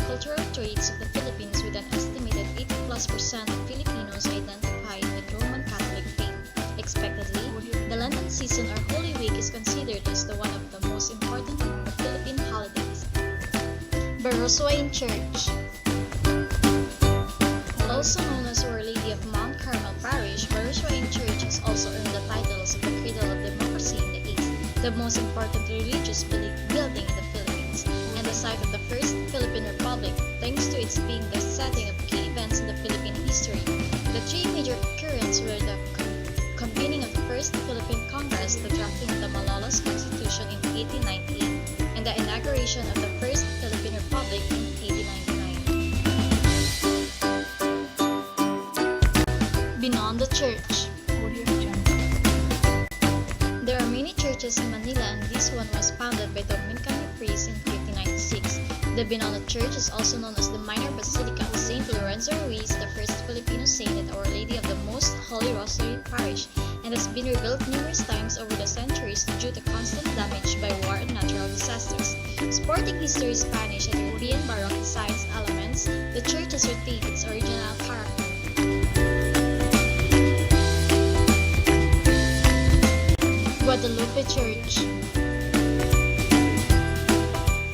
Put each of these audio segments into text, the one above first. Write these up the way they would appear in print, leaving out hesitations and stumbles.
cultural traits of the Philippines, with an estimated 80+% of Filipinos identified with Roman Catholic faith. Expectedly, the Lenten season or Holy Week is considered as one of the most important among the Philippine holidays. Barrosuain Church, also known as Our Lady of Mount Carmel Parish, Barrosuain Church has also earned the titles of the Cradle of Democracy in the East, the most important religious building in the Philippines, and the site of the First Philippine Republic, thanks to its being the setting of key events in the Philippine history. The three major occurrences were the convening of the First Philippine Congress, the drafting of the Malolos Constitution in 1898, and the inauguration of the First Philippine Republic in 1899. Beyond the Church. There are many churches in Manila, and this one was founded by Dominican priests in 1596. The Binondo Church is also known as the Minor Basilica of St. Lorenzo Ruiz, the first Filipino saint at Our Lady of the Most Holy Rosary Parish, and has been rebuilt numerous times over the centuries due to constant damage by war and natural disasters. Sporting history, Spanish and European Baroque science elements, the church has retained its original character. Guadalupe Church.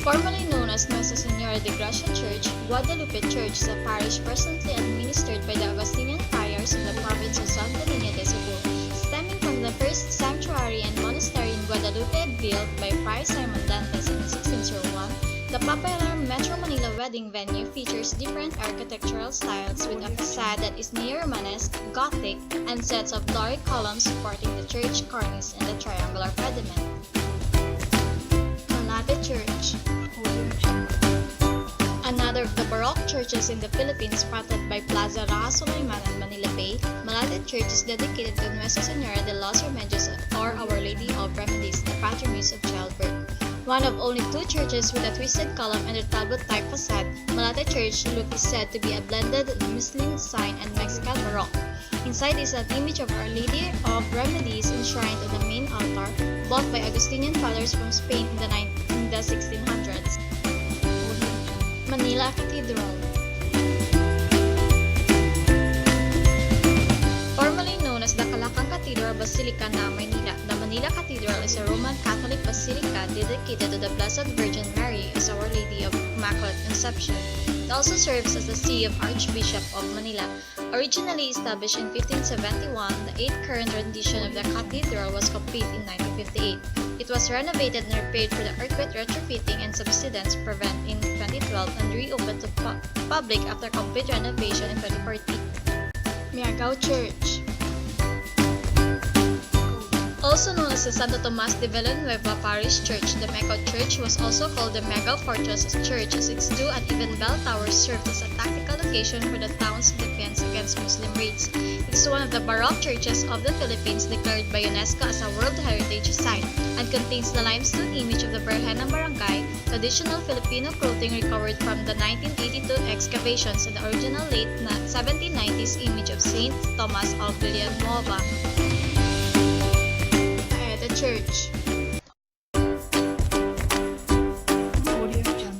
Formerly known as Nuestra Señora de Gracia Church, Guadalupe Church is a parish presently administered by the Augustinian friars in the province of Santa Niña de Cebu, stemming from the first sanctuary and monastery in Guadalupe built by Friar Simon Dantes in 1601. The popular Metro Manila wedding venue features different architectural styles, with a facade that is neo-Romanesque, Gothic, and sets of Doric columns supporting the church cornice and the triangular pediment. Malate Church. Another of the Baroque churches in the Philippines, spotted by Plaza Raja Sulaiman and Manila Bay, Malate Church is dedicated to Nuestra Señora de los Remedios, or Our Lady of Remedies, the patroness of childbirth. One of only two churches with a twisted column and retablo-type facade, Malate Church look is said to be a blended Muslim sign and Mexican Baroque. Inside is an image of Our Lady of Remedies enshrined on the main altar, bought by Augustinian fathers from Spain in the 1600s. Manila Cathedral. Formerly known as the Calacang Cathedral Basilica ng Manila, the Manila Cathedral is a Roman Catholic basilica dedicated to the Blessed Virgin Mary as Our Lady of Immaculate Conception. It also serves as the see of Archbishop of Manila. Originally established in 1571, the 8th current rendition of the cathedral was complete in 1958. It was renovated and repaired for the earthquake retrofitting and subsidence prevent in 2012 and reopened to public after complete renovation in 2014. Miagao Church. Also known as the Santo Tomas de Villanueva Parish Church, the Miagao Church was also called the Miagao Fortress Church, as its two uneven bell towers served as a tactical location for the town's defense against Muslim raids. It is one of the Baroque churches of the Philippines declared by UNESCO as a World Heritage Site, and contains the limestone image of the Birhenang Barangay, traditional Filipino clothing recovered from the 1982 excavations, and the original late 1790s image of Saint Thomas of Villanueva. Church.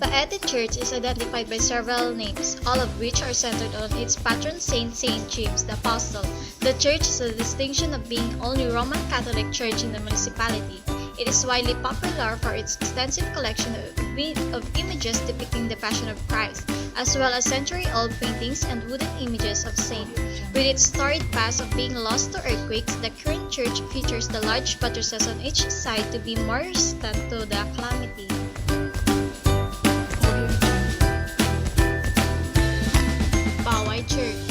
Paete Church is identified by several names, all of which are centered on its patron saint, Saint James the Apostle. The church has the distinction of being the only Roman Catholic church in the municipality. It is widely popular for its extensive collection of images depicting the Passion of Christ, as well as century-old paintings and wooden images of saints. With its storied past of being lost to earthquakes, the current church features the large buttresses on each side to be more resistant to the calamity. Baway Church.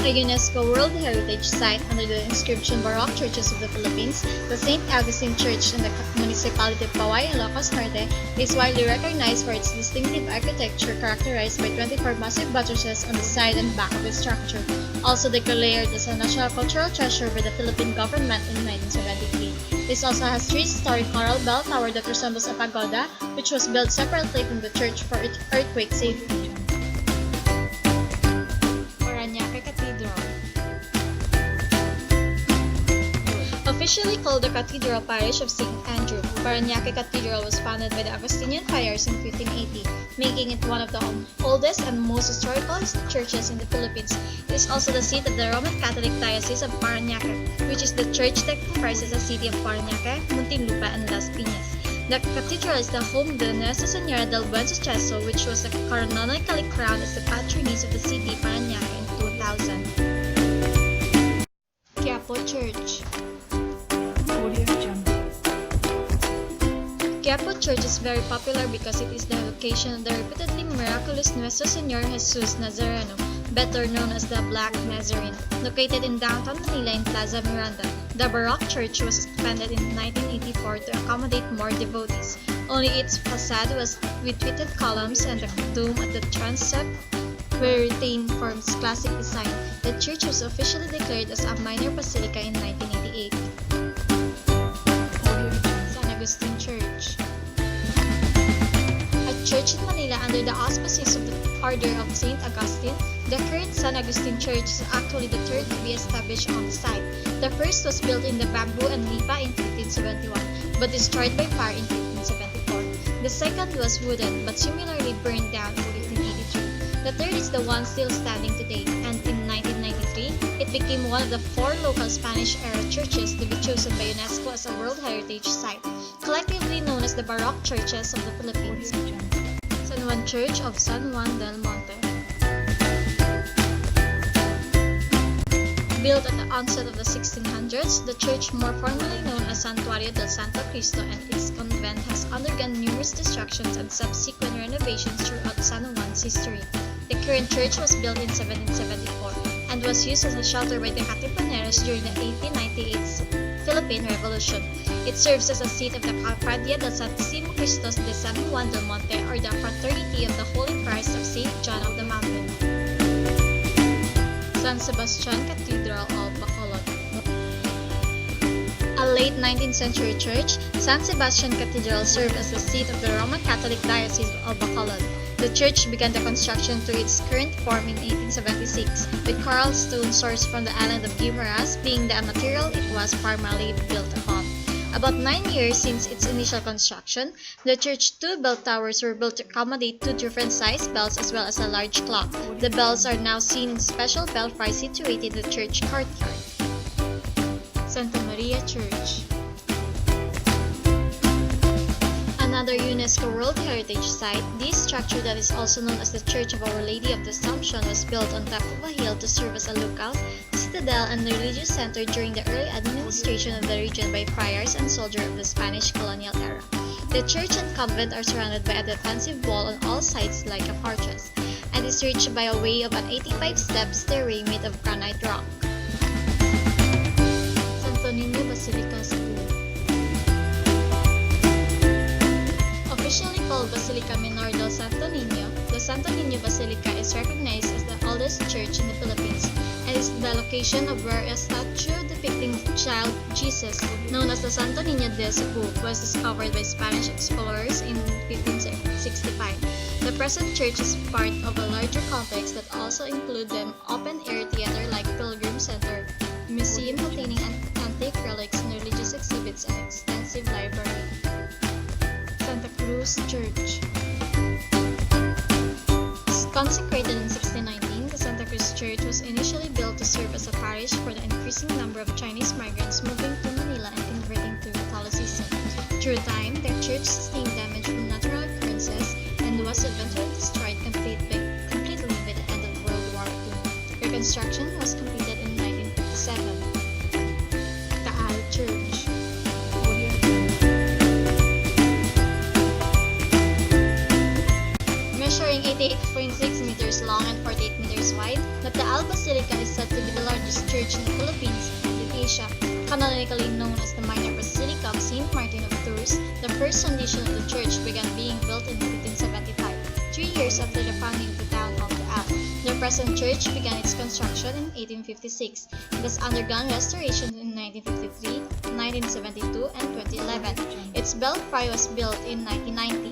A UNESCO World Heritage Site under the inscription Baroque Churches of the Philippines, the St. Augustine Church in the municipality of Paway, Ilocos Norte is widely recognized for its distinctive architecture characterized by 24 massive buttresses on the side and back of the structure, also declared as a National Cultural Treasure by the Philippine government in 1973. This also has 3-story coral bell tower that resembles a pagoda, which was built separately from the church for its earthquake safety. Officially called the Cathedral Parish of St. Andrew, Parañaque Cathedral was founded by the Augustinian friars in 1580, making it one of the oldest and most historical churches in the Philippines. It is also the seat of the Roman Catholic Diocese of Parañaque, which is the church that comprises the city of Parañaque, Muntinlupa, and Las Piñas. The cathedral is the home of the Nuestra Señora del Buen Suceso, which was canonically crowned as the patroness of the city, Parañaque, in 2000. Quiapo Church. Quiapo Church is very popular because it is the location of the reputedly miraculous Nuestro Señor Jesus Nazareno, better known as the Black Nazarene, located in downtown Manila in Plaza Miranda. The Baroque church was expanded in 1984 to accommodate more devotees. Only its facade was with fitted columns and the dome at the transept were retained from its classic design. The church was officially declared as a minor basilica in 1988. San Agustin Church. A church in Manila under the auspices of the Order of St. Augustine, the current San Agustin Church is actually the third to be established on the site. The first was built in the bamboo and nipa in 1571, but destroyed by fire in 1574. The second was wooden, but similarly burned down in 1583. The third is the one still standing today, and in 1993, it became one of the 4 local Spanish-era churches to be chosen by UNESCO as a World Heritage Site, collectively known as the Baroque churches of the Philippines. San Juan Church of San Juan del Monte. Built at the onset of the 1600s, the church, more formally known as Santuario del Santo Cristo, and its convent has undergone numerous destructions and subsequent renovations throughout San Juan's history. The current church was built in 1774 and was used as a shelter by the Katipuneros during the 1898 Philippine Revolution. It serves as a seat of the Cofradía del Santísimo Cristo de San Juan del Monte, or the Fraternity of the Holy Christ of St. John of the Mountain. San Sebastian Cathedral of Bacolod. A late 19th century church, San Sebastian Cathedral served as the seat of the Roman Catholic Diocese of Bacolod. The church began the construction to its current form in 1876, with coral stone sourced from the island of Guimaras being the material it was primarily built upon. About 9 years since its initial construction, the church's 2 bell towers were built to accommodate 2 different-sized bells as well as a large clock. The bells are now seen in special belfries situated in the church courtyard. Santa Maria Church. Another UNESCO World Heritage Site, this structure that is also known as the Church of Our Lady of the Assumption was built on top of a hill to serve as a lookout, citadel, and religious center during the early administration of the region by friars and soldiers of the Spanish colonial era. The church and convent are surrounded by a defensive wall on all sides like a fortress, and is reached by a way of an 85-step stairway made of granite rock. Santo Niño Basilica, Cebu. Officially called Basilica Menor del Santo Niño, the Santo Niño Basilica is recognized as the oldest church in the Philippines and is the location of where a statue depicting child Jesus, known as the Santo Niño de Cebu, was discovered by Spanish explorers in 1565. The present church is part of a larger complex that also includes an open-air theater like Pilgrim Center, museum containing antique relics and religious exhibits, and extensive library. Santa Cruz Church. Consecrated in 1619, the Santa Cruz Church was initially built to serve as a parish for the increasing number of Chinese migrants moving to Manila and converting to Catholicism. Through time, the church sustained damage from natural occurrences and was eventually destroyed completely by the end of World War II. Reconstruction was completed in 1957. Taal Church. Measuring 88.6 meters long and 48 meters wide, the Taal Basilica is said to be the largest church in the Philippines and in Asia. Canonically known as the Minor Basilica of St. Martin of Tours, the first foundation of the church began being built in 1575, 3 years after the founding of the town of Taal. The present church began its construction in 1856. It has undergone restoration in 1953, 1972, and 2011. Its belfry was built in 1990.